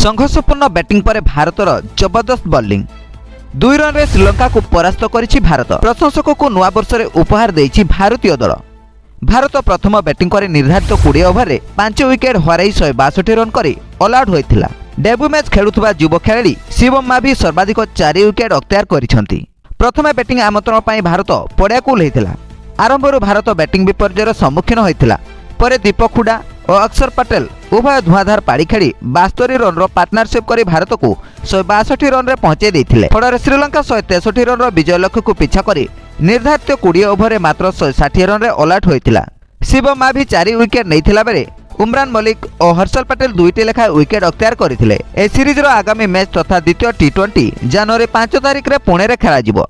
संघर्षपूर्ण बैटिंग पर भारतर जबरदस्त बॉलिंग 2 रन रे श्रीलंका को परास्त करिछि भारत। प्रशंसक को नवा वर्ष रे उपहार देछि भारतीय दल। भारत प्रथम बैटिंग करे निर्धारित 20 ओवर रे 5 विकेट हराई 162 रन करे ऑल आउट होइथिला। डेब्यू मैच खेलुथबा युवा खेलाड़ी शिवम माभी सर्वाधिक 4 विकेट अख्तियार करिसंती। प्रथम बैटिंग आमंत्रण पई भारत पड़िया को ओह्लैथिला। आरंभରୁ भारत बैटिंग विपर्ययर सम्मुखीन होइथिला। परे दीपक हुडा और अक्षर पटेल उभय धुआंधार पाड़ी खेली 72 रन पार्टनरशिप कर भारत को 162 रन पहुंचाई देथिले। फଳରେ श्रीलंका 163 रन विजय लक्ष्य को पिछा कर निर्धारित 20 ओवर में मात्र 160 रन ऑल आउट होइथिला। शिवम माभी 4 विकेट नैथिला बेले उमरान मलिक और हर्षल पटेल 2टी लेखा विकेट अख्तियार करथिले। ए सीरीज रो आगामी मैच तथा द्वितीय T20 जनवरी 5 तारिख रे पुणे रे खेला जिवो।